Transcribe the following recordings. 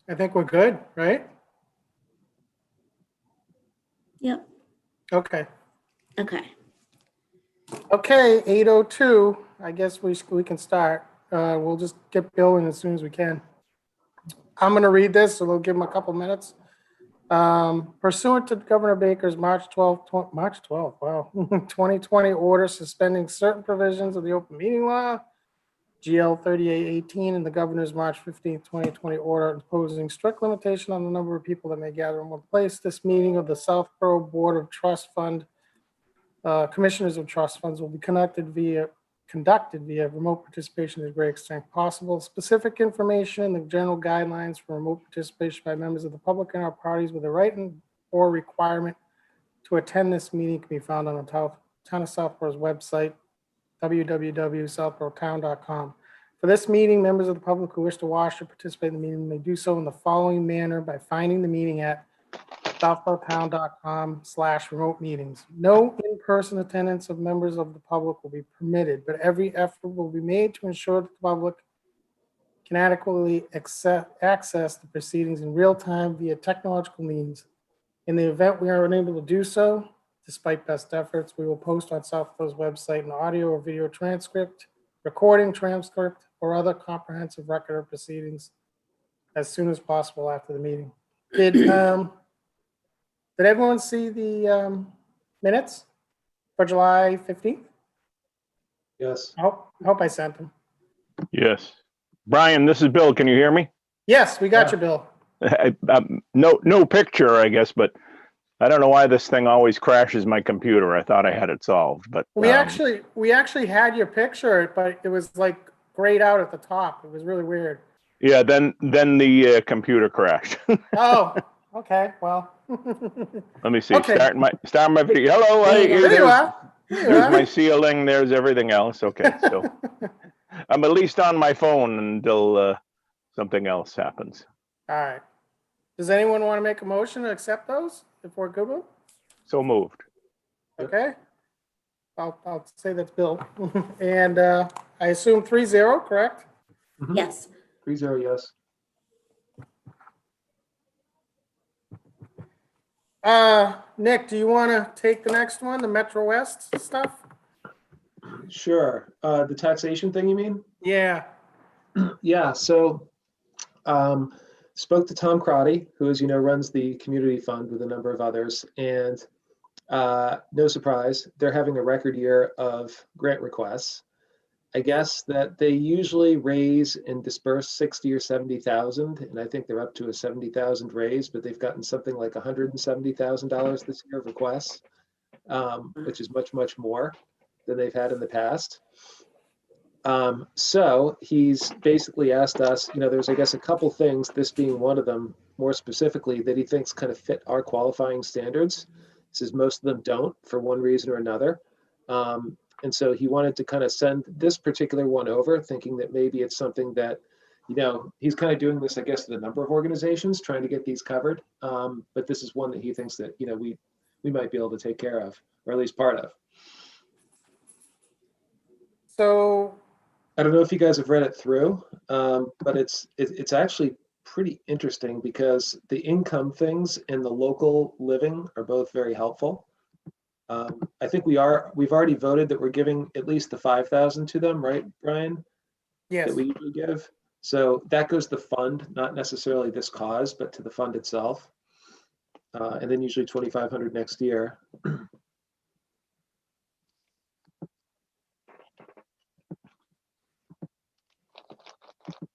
I think we're good, right? Yep. Okay. Okay. Okay, 8:02. I guess we can start. We'll just get Bill in as soon as we can. I'm going to read this, so we'll give him a couple minutes. Pursuant to Governor Baker's March 12th, wow, 2020 order suspending certain provisions of the open meeting law, GL 3818, and the governor's March 15th, 2020 order imposing strict limitation on the number of people that may gather in one place. This meeting of the Southborough Board of Trust Fund, Commissioners of Trust Funds will be conducted via remote participation to the great extent possible. Specific information and the general guidelines for remote participation by members of the public and our parties with a right or requirement to attend this meeting can be found on the Town of Southborough's website, www.southboroughtown.com. For this meeting, members of the public who wish to watch or participate in the meeting may do so in the following manner by finding the meeting at southboroughtown.com/remote meetings. No in-person attendance of members of the public will be permitted, but every effort will be made to ensure that the public can adequately access the proceedings in real time via technological means. In the event we are unable to do so, despite best efforts, we will post on Southborough's website an audio or video transcript, recording transcript, or other comprehensive record of proceedings as soon as possible after the meeting. Did everyone see the minutes for July 15th? Yes. I hope I sent them. Yes. Brian, this is Bill. Can you hear me? Yes, we got Yeah. you, Bill. No picture, I guess, but I don't know why this thing always crashes my computer. I thought I had it solved, but We actually had your picture, but it was like grayed out at the top. It was really weird. yeah. Then the computer crashed. Oh, okay. Well, Let me see. Okay. Start my video. Hello. there you There's are. There you my are. ceiling. There's everything else. Okay. So I'm at least on my phone until something else happens. All right. Does anyone want to make a motion to accept those if we're good with them? So moved. Okay. I'll say that's Bill. And I assume 3-0, correct? Yes. 3-0, yes. Nick, do you want to take the next one, the Metro West stuff? Sure. The taxation thing, you mean? Yeah. Yeah, so spoke to Tom Crotty, who, as you know, runs the community fund with a number of others. And no surprise, they're having a record year of grant requests. I guess that they usually raise and disperse 60 or 70,000, and I think they're up to a 70,000 raise, but they've gotten something like $170,000 this year of requests, which is much, much more than they've had in the past. So he's basically asked us, there's, I guess, a couple things, this being one of them, more specifically, that he thinks kind of fit our qualifying standards. He says most of them don't for one reason or another. And so he wanted to kind of send this particular one over, thinking that maybe it's something that, he's kind of doing this, I guess, with a number of organizations trying to get these covered. But this is one that he thinks that, we might be able to take care of, or at least part of. So I don't know if you guys have read it through, but it's actually pretty interesting because the income things and the local living are both very helpful. I think we've already voted that we're giving at least the 5,000 to them, right, Brian? yes. That we usually give. So that goes to the fund, not necessarily this cause, but to the fund itself. And then usually 2,500 next year.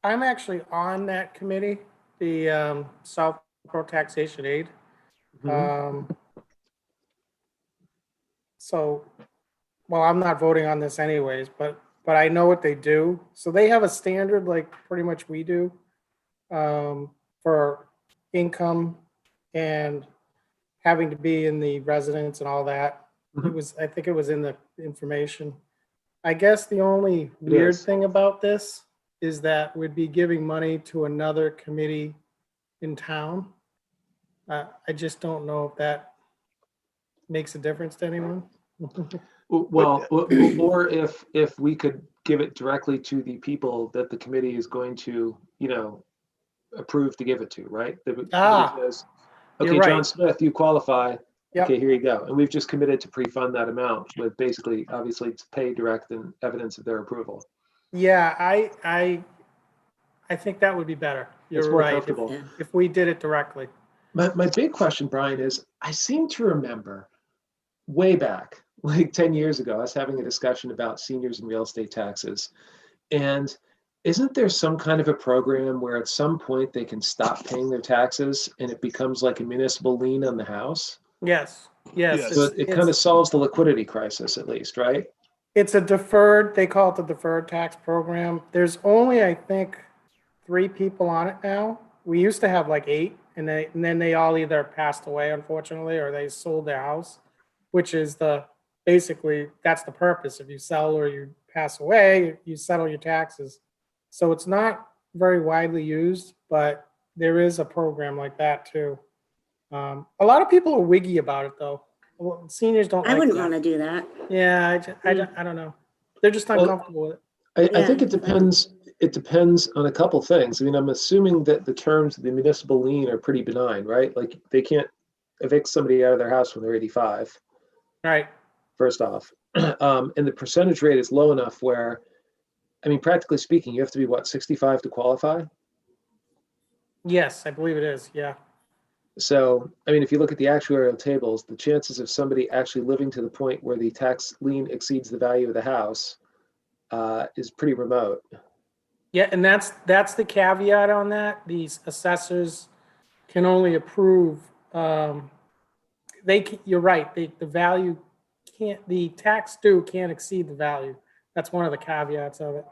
I'm actually on that committee, the Southborough Taxation Aid. So, well, I'm not voting on this anyways, but I know what they do. So they have a standard like pretty much we do for income and having to be in the residence and all that. I think it was in the information. I guess the only weird thing about this is that we'd be giving money to another committee in town. I just don't know if that makes a difference to anyone. Well, or if we could give it directly to the people that the committee is going to, approved to give it to, right? The committee Ah, says, you're okay, John right. Smith, you qualify. Yep. Okay, here you go. And we've just committed to pre-fund that amount with basically, obviously, to pay direct and evidence of their approval. Yeah, I think that would be better. It's You're more right. comfortable. Yeah. If we did it directly. My big question, Brian, is I seem to remember way back, like 10 years ago, us having a discussion about seniors and real estate taxes. And isn't there some kind of a program where at some point they can stop paying their taxes and it becomes like a municipal lien on the house? Yes, yes. Yes. So it kind of solves the liquidity crisis at least, right? It's a deferred, they call it the deferred tax program. There's only, I think, 3 people on it now. We used to have like 8, and then they all either passed away, unfortunately, or they sold their house, which is basically, that's the purpose. If you sell or you pass away, you settle your taxes. So it's not very widely used, but there is a program like that too. A lot of people are wiggy about it though. Well, seniors don't I like wouldn't that. want to do that. Yeah, I don't know. They're just Well, uncomfortable with it. I think Yeah. it depends. It depends on a couple things. I mean, I'm assuming that the terms of the municipal lien are pretty benign, right? Like they can't evict somebody out of their house when they're 85, Right. first off. And the percentage rate is low enough where, I mean, practically speaking, you have to be what, 65 to qualify? Yes, I believe it is. Yeah. So, I mean, if you look at the actuarial tables, the chances of somebody actually living to the point where the tax lien exceeds the value of the house is pretty remote. Yeah, and that's the caveat on that. These assessors can only approve, you're right, the value the tax due can't exceed the value. That's one of the caveats of it.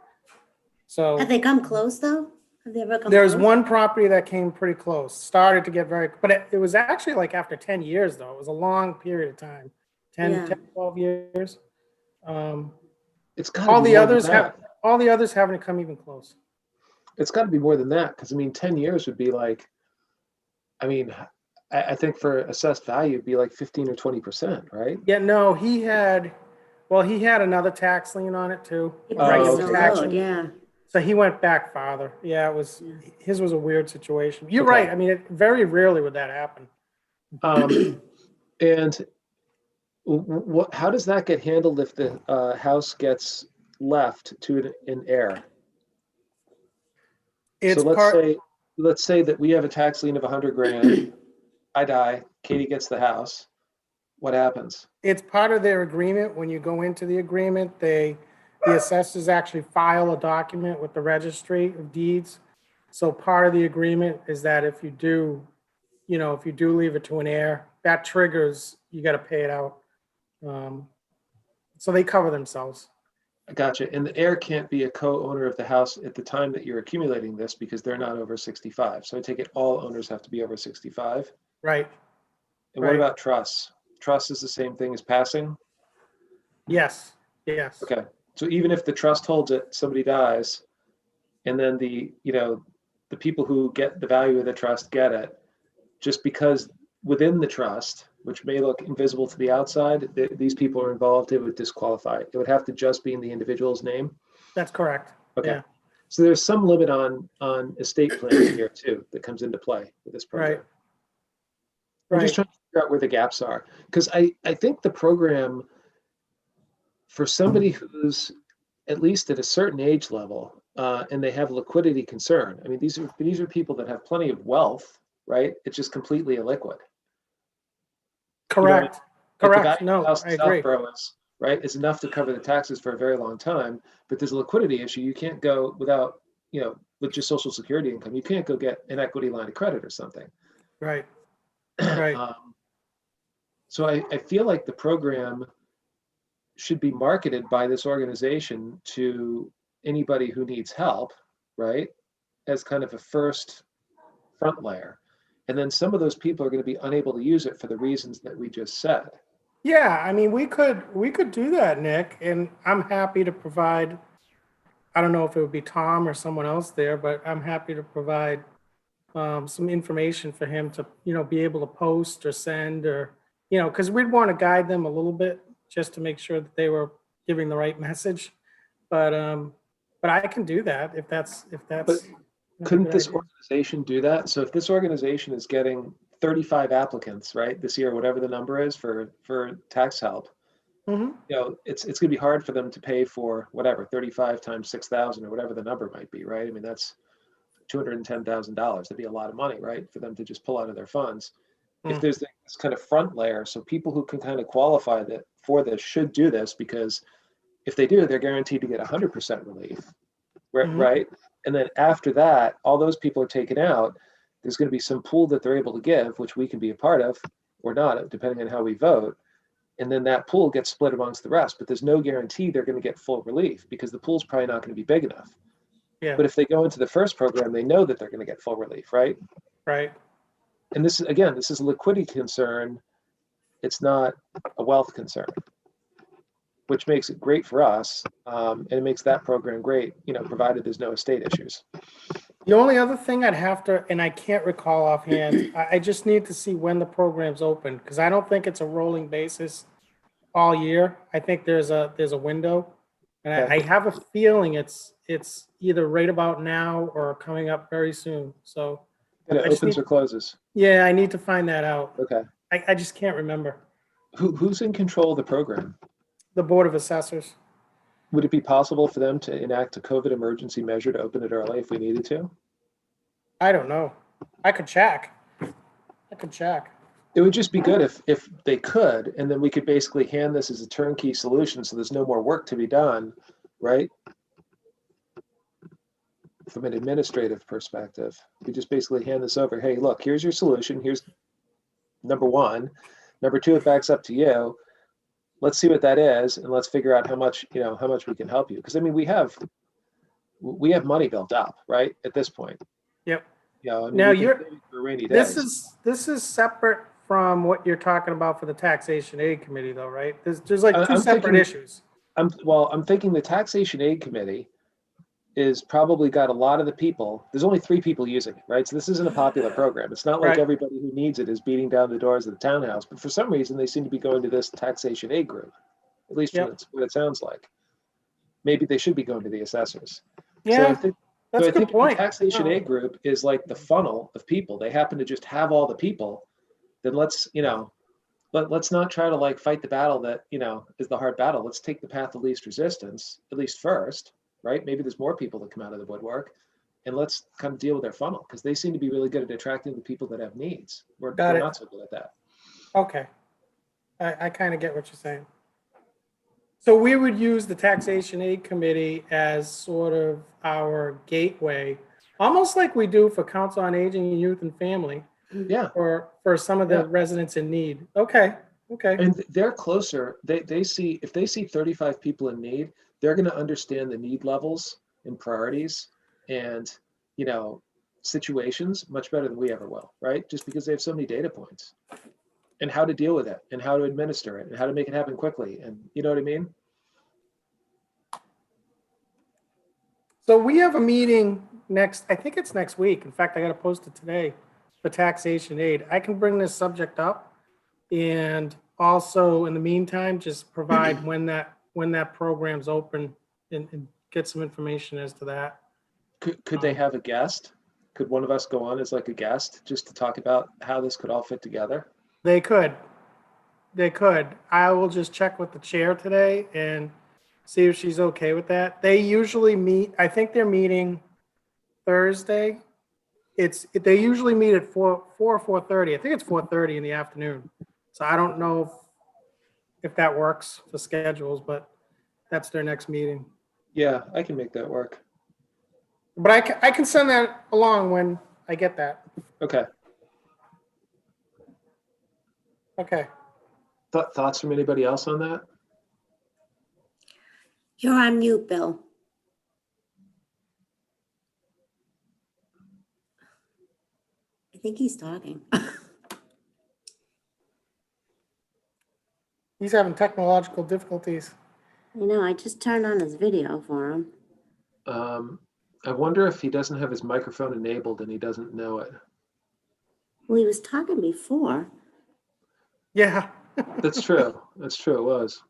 So Have they come close though? Have they ever come there's close? one property that came pretty close, started to get but it was actually like after 10 years though. It was a long period of time, 10, Yeah. 10 12 years. It's got to All be the more than others that. all the others haven't come even close. It's got to be more than that because I mean, 10 years would be like, I mean, I think for assessed value, it'd be like 15 or 20%, right? Yeah, no, he had another tax lien on it too. He Oh, probably okay. no Tax load, lien. yeah. So he went back farther. Yeah, his was a weird situation. You're Okay. right. I mean, very rarely would that happen. And what? How does that get handled if the house gets left to an heir? It's So let's part, say that we have a tax lien of 100 grand. I die. Katie gets the house. What happens? it's part of their agreement. When you go into the agreement, the assessors actually file a document with the registry of deeds. So part of the agreement is that if you do leave it to an heir, that triggers, you got to pay it out. So they cover themselves. I gotcha. And the heir can't be a co-owner of the house at the time that you're accumulating this because they're not over 65. So I take it all owners have to be over 65. Right. And what Right. about trusts? Trust is the same thing as passing? Yes. Yes. Okay. So even if the trust holds it, somebody dies, and then the people who get the value of the trust get it, just because within the trust, which may look invisible to the outside, these people are involved, it would disqualify. It would have to just be in the individual's name. That's correct. Okay. Yeah. So there's some limit on estate planning here too that comes into play with this program. Right. I'm just Right. trying to figure out where the gaps are because I think the program for somebody who's at least at a certain age level and they have liquidity concern. I mean, these are people that have plenty of wealth, right? It's just completely illiquid. Correct. Like the Correct. value of No, the house I in agree. Southborough is, right, is enough to cover the taxes for a very long time, but there's a liquidity issue. You can't go without, with just Social Security income, you can't go get an equity line of credit or something. Right. Right. So I feel like the program should be marketed by this organization to anybody who needs help, right? As kind of a first front layer. And then some of those people are going to be unable to use it for the reasons that we just said. Yeah, I mean, we could do that, Nick, and I'm happy to provide, I don't know if it would be Tom or someone else there, but I'm happy to provide some information for him to, be able to post or send or, because we'd want to guide them a little bit just to make sure that they were giving the right message. But I can do that if that's, Couldn't this Very good. organization do that? So if this organization is getting 35 applicants, right, this year, whatever the number is for tax help, Mhm. it's going to be hard for them to pay for whatever 35 times 6,000 or whatever the number might be, right? I mean, that's $210,000. That'd be a lot of money, right, for them to just pull out of their funds. If Mm. there's this kind of front layer, so people who can kind of qualify that for this should do this, because if they do, they're guaranteed to get 100% relief, Mhm. right? And then after that, all those people are taken out. There's going to be some pool that they're able to give, which we can be a part of or not, depending on how we vote. And then that pool gets split amongst the rest. But there's no guarantee they're going to get full relief because the pool's probably not going to be big enough. Yeah, But if they go into the first program, they know that they're going to get full relief, right? right. And this is, again, this is a liquidity concern. It's not a wealth concern, which makes it great for us. And it makes that program great, provided there's no estate issues. The only other thing I'd have to, and I can't recall offhand, I just need to see when the program's open, because I don't think it's a rolling basis all year. I think there's a window. And Okay. I have a feeling it's either right about now or coming up very soon. So, And it I just opens need- or closes. yeah, I need to find that out. Okay. I just can't remember. Who's in control of the program? The Board of Assessors. Would it be possible for them to enact a COVID emergency measure to open it early if we needed to? I don't know. I could check. It would just be good if they could, and then we could basically hand this as a turnkey solution so there's no more work to be done, right? From an administrative perspective, we just basically hand this over. Hey, look, here's your solution. Here's number one. Number two, it backs up to you. Let's see what that is, and let's figure out how much we can help you. Because I mean, we have money built up, right? At this point. Yep. I mean, Now we can you're- save it for rainy This days. is separate from what you're talking about for the taxation aid committee though, right? There's like two I'm separate thinking- issues. I'm thinking the taxation aid committee is probably got a lot of the people. There's only 3 people using it, right? So this isn't a popular program. It's not like Right. everybody who needs it is beating down the doors of the townhouse. But for some reason, they seem to be going to this taxation aid group, at least Yep. what it sounds like. Maybe they should be going to the assessors. So I Yeah, think, that's so a I good think the point. taxation Oh. aid group is like the funnel of people. They happen to just have all the people. Then let's not try to like fight the battle that is the hard battle. Let's take the path of least resistance, at least first, right? Maybe there's more people that come out of the woodwork, and let's kind of deal with their funnel because they seem to be really good at attracting the people that have needs. We're Got it. not so good at that. Okay. I kind of get what you're saying. So we would use the taxation aid committee as sort of our gateway, almost like we do for Council on Aging, Youth and Family, Yeah, for some of the Yeah. residents in need. Okay. and they're closer. They see if they see 35 people in need, they're going to understand the need levels and priorities and situations much better than we ever will, right? Just because they have so many data points and how to deal with it and how to administer it and how to make it happen quickly, and you know what I mean? So we have a meeting I think it's next week. In fact, I got to post it today for taxation aid. I can bring this subject up and also in the meantime, just provide when that program's open and get some information as to that. Could they have a guest? Could one of us go on as like a guest just to talk about how this could all fit together? They could. I will just check with the chair today and see if she's okay with that. They usually meet, I think they're meeting Thursday. They usually meet at 4 or 4:30. I think it's 4:30 in the afternoon. So I don't know if that works for schedules, but that's their next meeting. Yeah, I can make that work. But I can send that along when I get that. Okay. Okay. Thoughts from anybody else on that? You're on mute, Bill. I think he's talking. He's having technological difficulties. I know, I just turned on his video for him. I wonder if he doesn't have his microphone enabled and he doesn't know it. Well, he was talking before. Yeah. That's true. That's true. It was.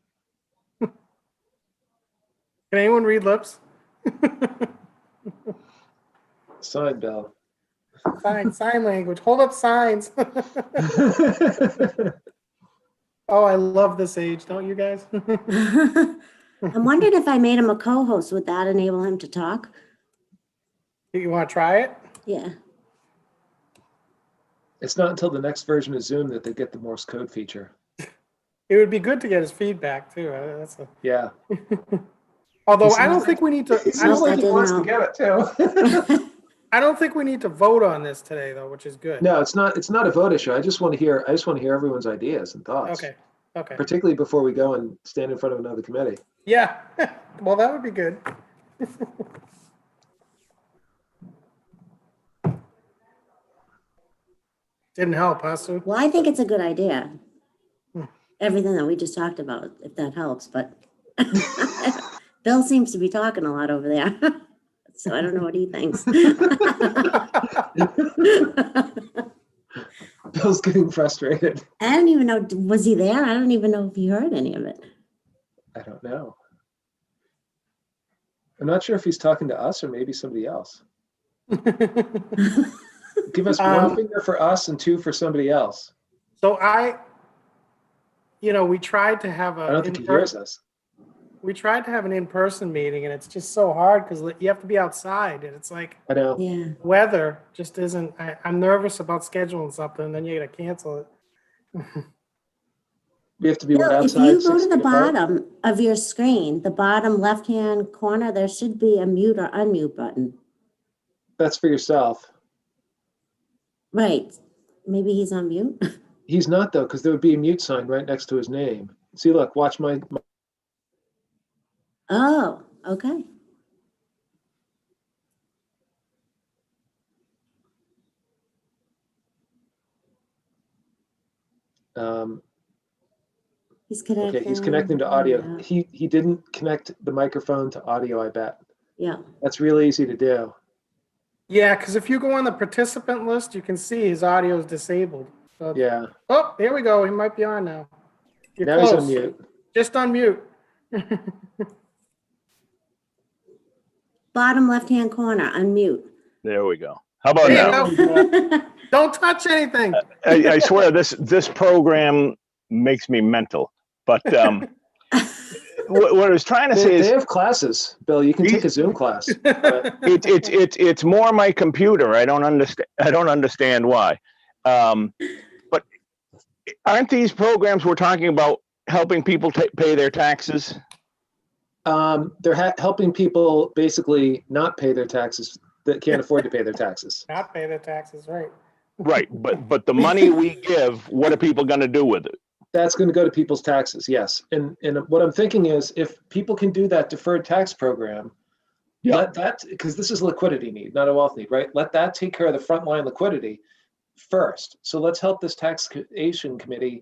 Can anyone read lips? sign, Bill. Sign language. Hold up signs. Oh, I love this age, don't you guys? I'm wondering if I made him a co-host, would that enable him to talk? You want to try it? Yeah. It's not until the next version of Zoom that they get the Morse code feature. It would be good to get his feedback too. That's a, Yeah. although He I don't seems think we need to. It I seems don't, I like he didn't wants to know. get it too. I don't think we need to vote on this today, though, which is good. No, it's not a vote issue. I just want to hear everyone's ideas and thoughts. Okay. Okay. Particularly before we go and stand in front of another committee. Yeah. Well, that would be good. Didn't help, huh, Sue? Well, I think it's a good idea. Hmm. Everything that we just talked about, if that helps, but Bill seems to be talking a lot over there. So I don't know what he thinks. Bill's getting frustrated. I don't even know, was he there? I don't even know if he heard any of it. I don't know. I'm not sure if he's talking to us or maybe somebody else. Give us one finger for us and two for somebody else. So we tried to have I don't think he hears us. We tried to have an in-person meeting, and it's just so hard because you have to be outside, and it's like I know. Yeah. weather just isn't. I'm nervous about scheduling something, and then you got to cancel it. We have to be what, Bill, if outside? you go 6 to the feet apart? bottom of your screen, the bottom left-hand corner, there should be a mute or unmute button. That's for yourself. Right. Maybe he's on mute. He's not though, because there would be a mute sign right next to his name. See, look, watch my Oh, okay. He's connecting. okay, he's connecting to audio. Yeah. He didn't connect the microphone to audio, I bet. Yeah. That's real easy to do. Yeah, because if you go on the participant list, you can see his audio is disabled. So, Yeah. oh, there we go. He might be on now. You're Now close. he's on mute. Just unmute. Bottom left-hand corner, unmute. There we go. How about There you now? go. Don't touch anything. I swear this program makes me mental. But what I was trying to say They is have classes, Bill. You can take a Zoom class. But it's more my computer. I don't understand why. But aren't these programs we're talking about helping people pay their taxes? they're helping people basically not pay their taxes that can't afford to pay their taxes. Not pay their taxes, right? Right, but the money we give, what are people going to do with it? That's going to go to people's taxes, yes. And what I'm thinking is, if people can do that deferred tax program, Yeah. let that, because this is a liquidity need, not a wealth need, right? Let that take care of the frontline liquidity first. So let's help this taxation committee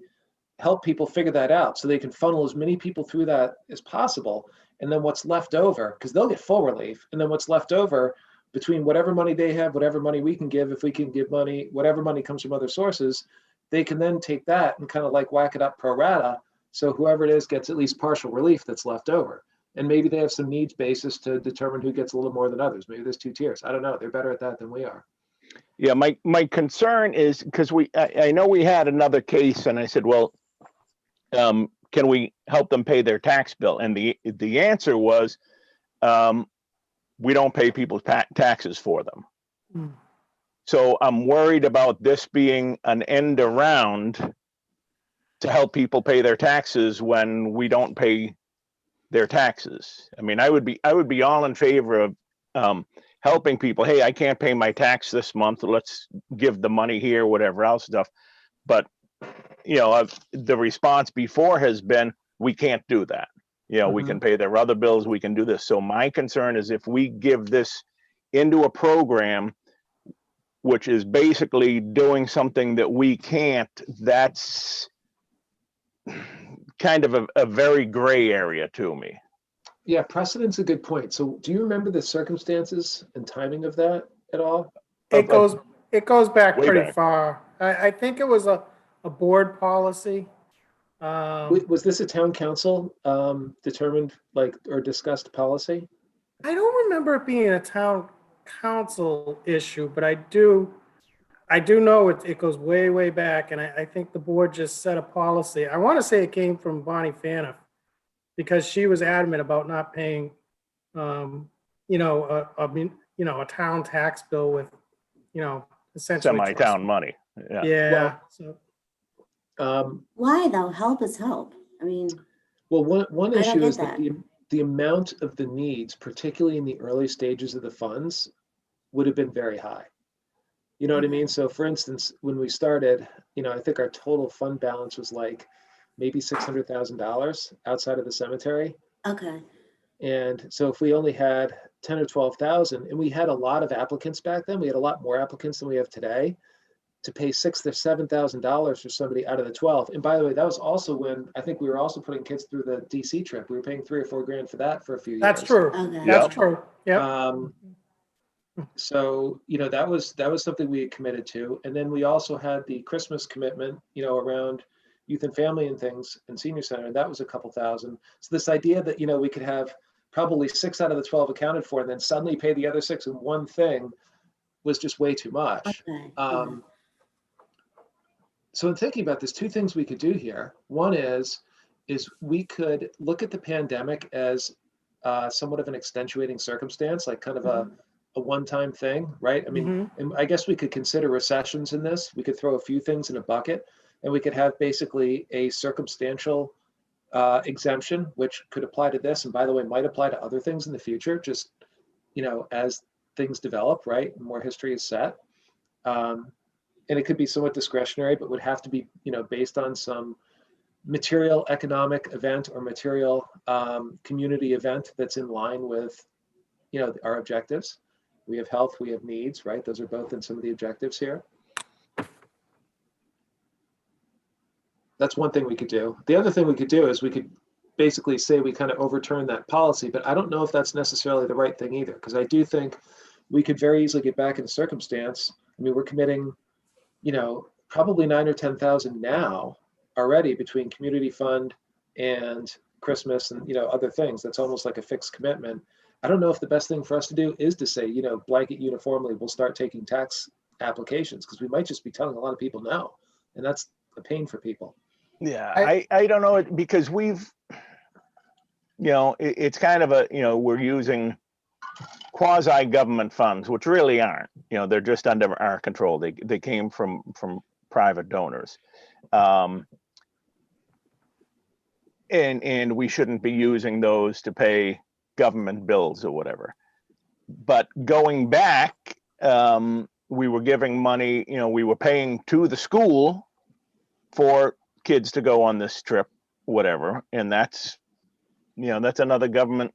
help people figure that out so they can funnel as many people through that as possible. And then what's left over, because they'll get full relief, and then what's left over between whatever money they have, whatever money we can give, if we can give money, whatever money comes from other sources, they can then take that and kind of like whack it up pro rata. So whoever it is gets at least partial relief that's left over. And maybe they have some needs basis to determine who gets a little more than others. Maybe there's 2 tiers. I don't know. They're better at that than we are. Yeah, my concern is because I know we had another case, and I said, well, can we help them pay their tax bill? And the answer was, we don't pay people's taxes for them. Hmm. So I'm worried about this being an end around to help people pay their taxes when we don't pay their taxes. I mean, I would be all in favor of helping people. Hey, I can't pay my tax this month. Let's give the money here, whatever else stuff. But the response before has been, we can't do that. We can pay their other bills. We can do this. So my concern is if we give this into a program, which is basically doing something that we can't, that's kind of a very gray area to me. Yeah, precedent's a good point. So do you remember the circumstances and timing of that at all? It goes back Way pretty back. far. I think it was a board policy. Was this a town council determined or discussed policy? I don't remember it being a town council issue, but I do know it goes way, way back, and I think the board just set a policy. I want to say it came from Bonnie Faniff, because she was adamant about not paying, a town tax bill with, essentially. Semi-town money. Yeah. Yeah, so, Why though? Help is help. I mean, Well, one I don't issue get is that the amount of the needs, particularly in the early stages of the funds, would have been very high. You know what I mean? So for instance, when we started, I think our total fund balance was like maybe $600,000 outside of the cemetery. okay. And so if we only had 10 or 12,000, and we had a lot of applicants back then, we had a lot more applicants than we have today, to pay $6,000 or $7,000 for somebody out of the 12. And by the way, that was also when I think we were also putting kids through the DC trip. We were paying $3 or $4 grand for that for a few years. that's true. Okay. That's true. Yeah. So that was something we had committed to, and then we also had the Christmas commitment, around youth and family and things and senior center, and that was a couple thousand. So this idea that we could have probably 6 out of the 12 accounted for, and then suddenly pay the other 6 in one thing was just way too much. Okay. So in thinking about this, 2 things we could do here. One is we could look at the pandemic as somewhat of an extenuating circumstance, like kind of a one-time thing, right? I mean, and I guess we could consider recessions in this. We could throw a few things in a bucket, and we could have basically a circumstantial exemption, which could apply to this, and by the way, might apply to other things in the future, just as things develop, right? And more history is set. And it could be somewhat discretionary, but would have to be, based on some material economic event or material community event that's in line with, our objectives. We have health, we have needs, right? Those are both in some of the objectives here. That's one thing we could do. The other thing we could do is we could basically say we kind of overturn that policy, but I don't know if that's necessarily the right thing either, because I do think we could very easily get back in a circumstance. I mean, we're committing, probably 9 or 10,000 now already between community fund and Christmas and, other things. That's almost like a fixed commitment. I don't know if the best thing for us to do is to say, blanket uniformly, we'll start taking tax applications, because we might just be telling a lot of people no. And that's a pain for people. Yeah, I don't know it, because we've, it's kind of we're using quasi-government funds, which really aren't, they're just under our control. They came from private donors. And we shouldn't be using those to pay government bills or whatever. But going back, we were giving money, we were paying to the school for kids to go on this trip, whatever. And that's another government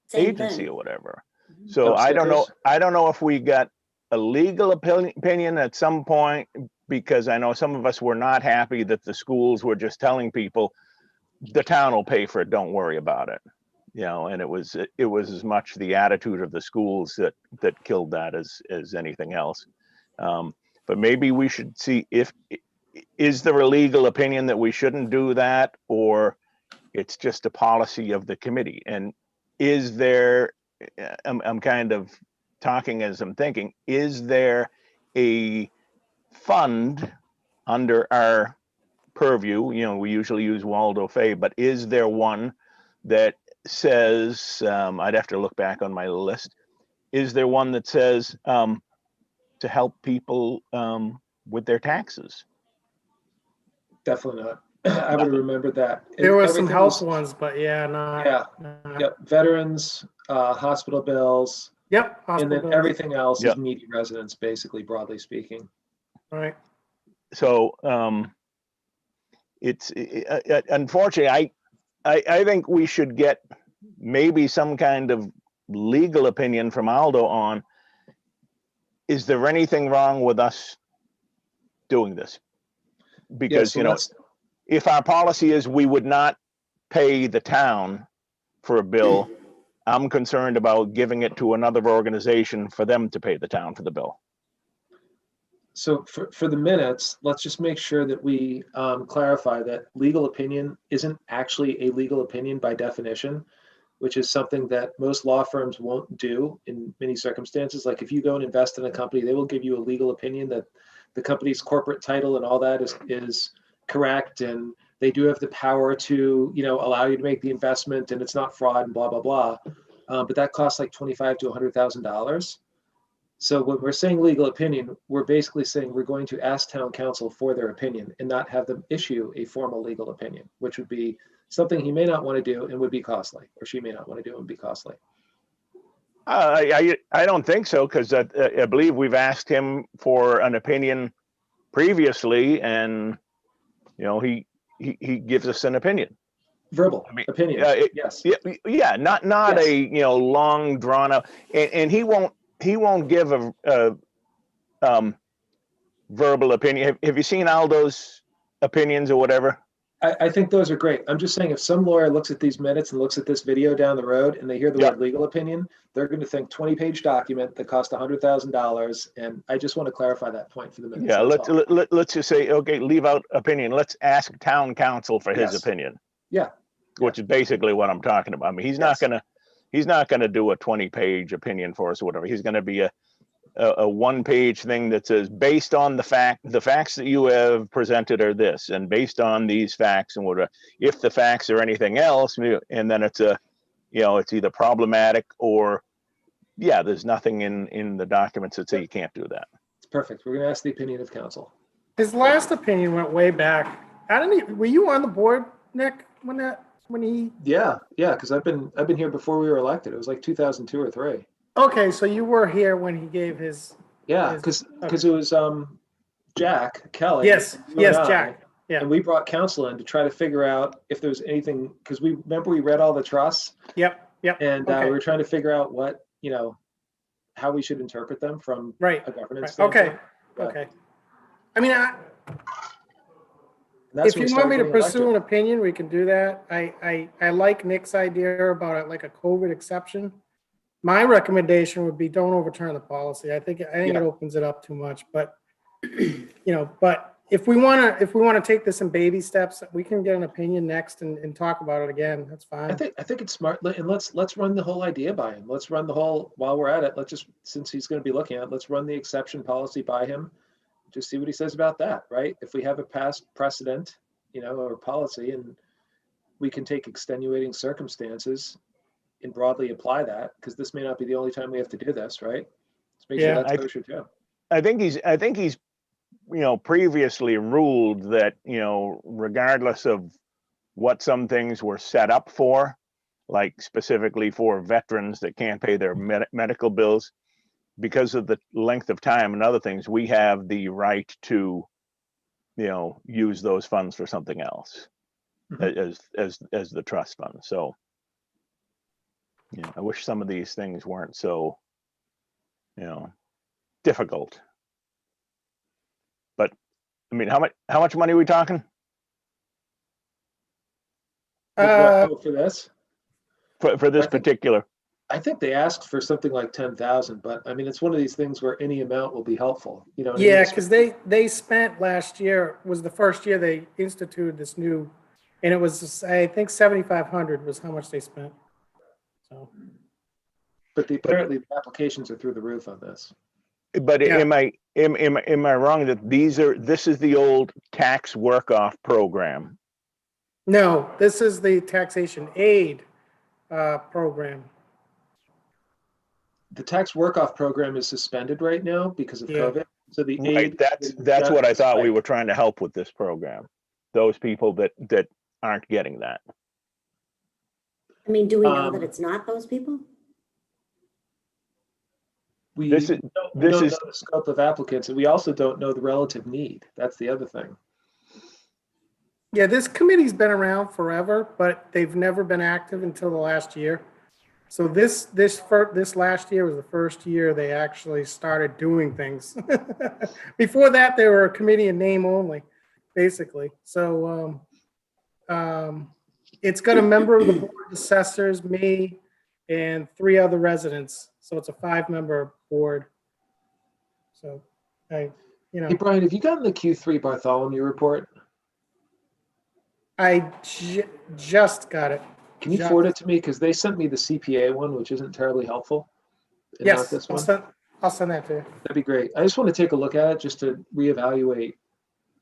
Same agency thing. or whatever. So I don't know if we got a legal opinion at some point, because I know some of us were not happy that the schools were just telling people the town will pay for it, don't worry about it. And it was as much the attitude of the schools that killed that as anything else. But maybe we should see is there a legal opinion that we shouldn't do that, or it's just a policy of the committee? And is there, I'm kind of talking as I'm thinking, is there a fund under our purview? We usually use Waldo Fay, but is there one that says, I'd have to look back on my list, is there one that says to help people with their taxes? Definitely not. I would have remembered that. There were some Everything health was- ones, but yeah, not. Yeah. not- Yep. Veterans, hospital bills, Yep. and hospital then bills. everything else Yep. is needy residents, basically, broadly speaking. Right. So it's unfortunately, I think we should get maybe some kind of legal opinion from Aldo on, is there anything wrong with us doing this? Because, Yeah, so if our policy is we would not pay the town for a bill, I'm concerned about giving it to another organization for them to pay the town for the bill. So for the minutes, let's just make sure that we clarify that legal opinion isn't actually a legal opinion by definition. which is something that most law firms won't do in many circumstances. Like if you go and invest in a company, they will give you a legal opinion that the company's corporate title and all that is correct, and they do have the power to, allow you to make the investment, and it's not fraud and blah blah blah. But that costs like $25,000 to $100,000. So when we're saying legal opinion, we're basically saying we're going to ask town council for their opinion and not have them issue a formal legal opinion, which would be something he may not want to do and would be costly, or she may not want to do and be costly. I don't think so, because I believe we've asked him for an opinion previously, and he gives us an opinion. Verbal I mean, opinion, yes. Yeah, not Yes. a long drawn out, and he won't give a verbal opinion. Have you seen Aldo's opinions or whatever? I think those are great. I'm just saying, if some lawyer looks at these minutes and looks at this video down the road and they hear the Yeah. word legal opinion, they're going to think 20-page document that cost $100,000. And I just want to clarify that point for the minutes. Yeah, That's all. let's just say, okay, leave out opinion. Let's ask town council for his Yes. opinion. Yeah. Which is basically what I'm talking about. I mean, he's not gonna do a 20-page opinion for us or whatever. He's gonna be a 1-page thing that says, based on the facts that you have presented are this, and based on these facts and whatever, if the facts are anything else, and then it's it's either problematic or, there's nothing in the documents that say you can't do that. It's perfect. We're going to ask the opinion of council. His last opinion went way back. Were you on the board, Nick, when he? Yeah. Because I've been here before we were elected. It was like 2002 or 3. Okay, so you were here when he gave his. Yeah, because it was Jack Kelly. Yes, you and I, Jack. Yeah. And we brought counsel in to try to figure out if there was anything, because we read all the trusts. Yep. And Okay. we were trying to figure out what, how we should interpret them from Right. a governance Okay. standpoint. Yeah. Okay. I mean, And that's if when we you want me to started getting pursue elected. an opinion, we can do that. I like Nick's idea about it, like a COVID exception. My recommendation would be don't overturn the policy. I think it Yeah. opens it up too much, but but if we want to take this in baby steps, we can get an opinion next and talk about it again. That's fine. I think it's smart, and let's run the whole idea by him. Let's run the whole, while we're at it, since he's going to be looking at it, let's run the exception policy by him. Just see what he says about that, right? If we have a past precedent, or policy, and we can take extenuating circumstances and broadly apply that, because this may not be the only time we have to do this, right? Let's make Yeah. sure that's kosher too. I think he's previously ruled that, regardless of what some things were set up for, like specifically for veterans that can't pay their medical bills, because of the length of time and other things, we have the right to, use those funds for something else as the trust fund. So, I wish some of these things weren't so, difficult. But I mean, how much money are we talking For this? for this I think- particular? I think they asked for something like 10,000, but I mean, it's one of these things where any amount will be helpful. What I mean? Yeah, because they spent last year, was the first year they instituted this new, and it was, I think 7,500 was how much they spent. So, But apparently the applications are through the roof on this. But Yeah. am I wrong that this is the old tax work-off program? no, this is the taxation aid program. The tax work-off program is suspended right now because of Yeah. COVID. So the Right, aid. that's what I thought we Right. were trying to help with this program. Those people that aren't getting that. I mean, do we know that Um, it's not those people? We This is- don't this is- know the scope of applicants, and we also don't know the relative need. That's the other thing. Yeah, this committee's been around forever, but they've never been active until the last year. So this last year was the first year they actually started doing things. Before that, they were a committee in name only, basically. So it's got a member of the board of assessors, me, and 3 other residents. So it's a 5-member board. So Hey, Brian, have you gotten the Q3 Bartholomew report? I just got it. Can you Yeah. forward it to me? Because they sent me the CPA one, which isn't terribly helpful. And not Yes, this I'll one. send that to you. That'd be great. I just want to take a look at it just to reevaluate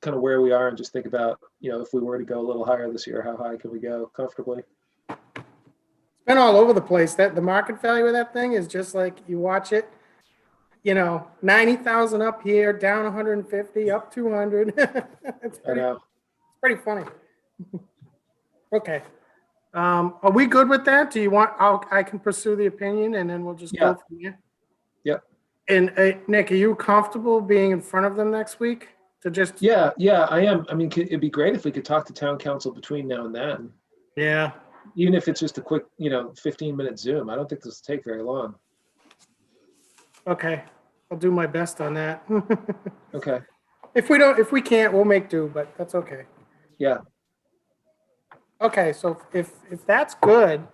kind of where we are and just think about, if we were to go a little higher this year, how high can we go comfortably? It's been all over the place. That the market value of that thing is just like you watch it, 90,000 up here, down 150, up 200. It's I know. pretty funny. Okay. Are we good with that? Do you want, I can pursue the opinion and then we'll just Yeah. go from there? Yep. And Nick, are you comfortable being in front of them next week to just? Yeah, I am. I mean, it'd be great if we could talk to town council between now and then, Yeah. even if it's just a quick, 15-minute Zoom. I don't think this will take very long. Okay. I'll do my best on that. Okay. If we can't, we'll make do, but that's okay. Yeah. Okay, so if that's good,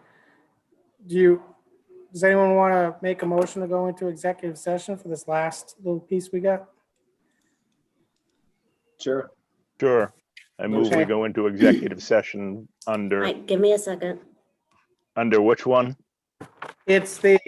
does anyone want to make a motion to go into executive session for this last little piece we got? Sure. Sure. I move we Okay. go into executive session under Right, give me a second. which one? It's the